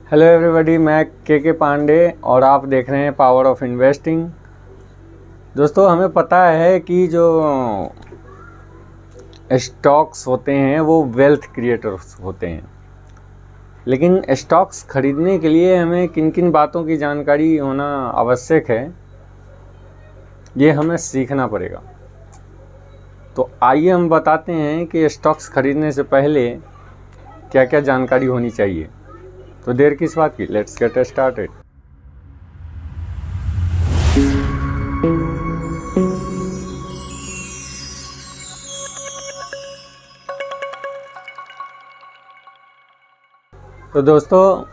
Hello everybody, मैं के पांडे और आप देख रहे हैं पावर ऑफ इन्वेस्टिंग। दोस्तों, हमें पता है कि जो स्टॉक्स होते हैं वो वेल्थ क्रिएटर्स होते हैं, लेकिन स्टॉक्स खरीदने के लिए हमें किन किन बातों की जानकारी होना आवश्यक है, ये हमें सीखना पड़ेगा। तो आइए हम बताते हैं कि स्टॉक्स खरीदने से पहले क्या क्या जानकारी होनी चाहिए। तो देर किस बात की, लेट्स गेट स्टार्टेड। तो दोस्तों,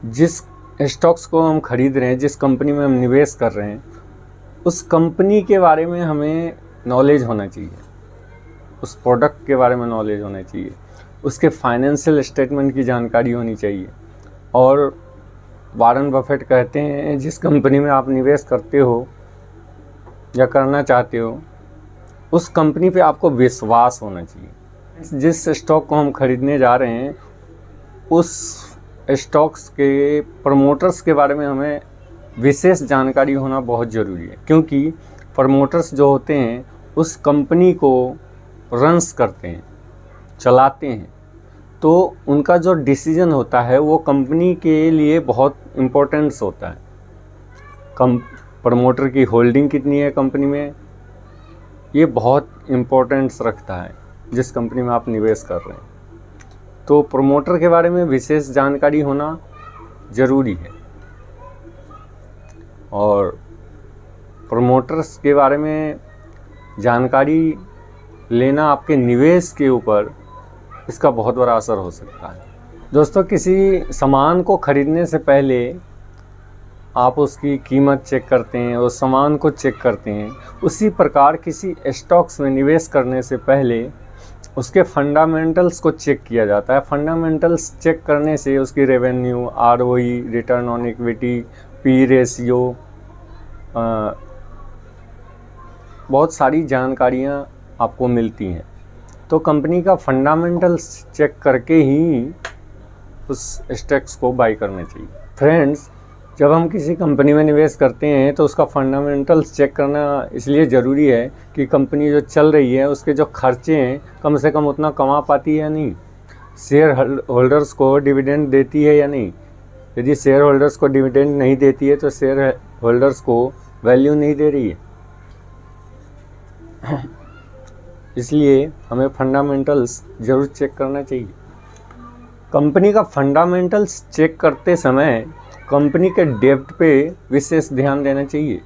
जिस स्टॉक्स को हम खरीद रहे हैं, जिस कंपनी में हम निवेश कर रहे हैं, उस कंपनी के बारे में हमें नॉलेज होना चाहिए, उस प्रोडक्ट के बारे में नॉलेज होना चाहिए, उसके फाइनेंशियल स्टेटमेंट की जानकारी होनी चाहिए। और वारन बफेट कहते हैं, जिस कंपनी में आप निवेश करते हो या करना चाहते हो, उस कंपनी पे आपको विश्वास होना चाहिए। जिस स्टॉक को हम खरीदने जा रहे हैं, उस स्टॉक्स के प्रमोटर्स के बारे में हमें विशेष जानकारी होना बहुत ज़रूरी है, क्योंकि प्रमोटर्स जो होते हैं उस कंपनी को रन्स करते हैं, चलाते हैं। तो उनका जो डिसीजन होता है वो कंपनी के लिए बहुत इम्पोर्टेंस होता है। प्रमोटर की होल्डिंग कितनी है कंपनी में, ये बहुत इम्पोर्टेंस रखता है जिस कंपनी में आप निवेश कर रहे हैं। तो प्रमोटर के बारे में विशेष जानकारी होना ज़रूरी है, और प्रमोटर्स के बारे में जानकारी लेना आपके निवेश के ऊपर इसका बहुत बड़ा असर हो सकता है। दोस्तों, किसी सामान को खरीदने से पहले आप उसकी कीमत चेक करते हैं, उस सामान को चेक करते हैं। उसी प्रकार किसी स्टॉक्स में निवेश करने से पहले उसके फंडामेंटल्स को चेक किया जाता है। फंडामेंटल्स चेक करने से उसकी revenue, ROE, return on equity, P ratio, बहुत सारी जानकारियाँ आपको मिलती हैं। तो कंपनी का फंडामेंटल्स चेक करके ही उस स्टॉक्स को बाई करना चाहिए। फ्रेंड्स, जब हम किसी कंपनी में निवेश करते हैं तो उसका फंडामेंटल्स चेक करना इसलिए ज़रूरी है कि कंपनी जो चल रही है उसके जो खर्चे हैं कम से कम उतना कमा पाती है या नहीं, शेयर होल्डर्स को डिविडेंड देती है या नहीं। यदि शेयर होल्डर्स को डिविडेंड नहीं देती है तो शेयर होल्डर्स को वैल्यू नहीं दे रही है। इसलिए हमें फंडामेंटल्स ज़रूर चेक करना चाहिए। कंपनी का फंडामेंटल्स चेक करते समय कंपनी के डेब्ट पे विशेष ध्यान देना चाहिए।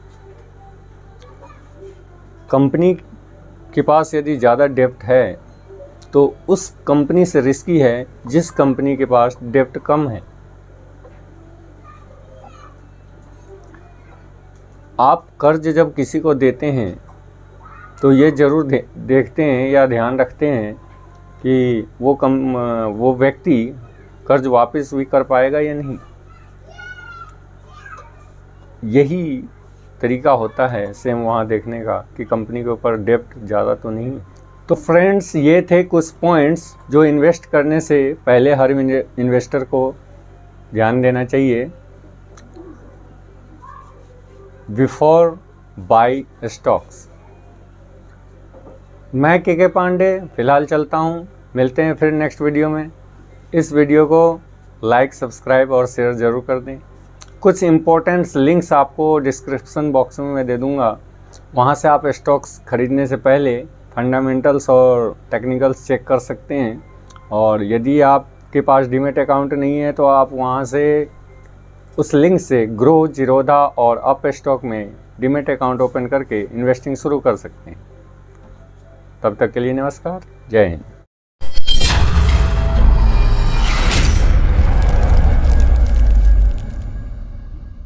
कंपनी के पास यदि ज़्यादा डेब्ट है तो उस कंपनी से रिस्की है जिस कंपनी के पास डेब्ट कम है। आप कर्ज जब किसी को देते हैं तो ये ज़रूर देखते हैं या ध्यान रखते हैं कि वो व्यक्ति कर्ज वापस भी कर पाएगा या नहीं। यही तरीका होता है सेम वहाँ देखने का कि कंपनी के ऊपर डेब्ट ज़्यादा तो नहीं है। तो फ्रेंड्स, ये थे कुछ पॉइंट्स जो इन्वेस्ट करने से पहले हर इन्वेस्टर को ध्यान देना चाहिए बिफोर बाई स्टॉक्स। मैं के पांडे फ़िलहाल चलता हूँ, मिलते हैं फिर नेक्स्ट वीडियो में। इस वीडियो को लाइक, सब्सक्राइब और शेयर ज़रूर कर दें। कुछ इम्पोर्टेंट्स लिंक्स आपको डिस्क्रिप्शन बॉक्स में मैं दे दूँगा, वहाँ से आप स्टॉक्स खरीदने से पहले फंडामेंटल्स और टेक्निकल्स चेक कर सकते हैं। और यदि आपके पास डीमैट अकाउंट नहीं है तो आप वहाँ से उस लिंक से ग्रो, जीरोधा और अप स्टॉक में डीमैट अकाउंट ओपन करके इन्वेस्टिंग शुरू कर सकते हैं। तब तक के लिए नमस्कार, जय हिंद।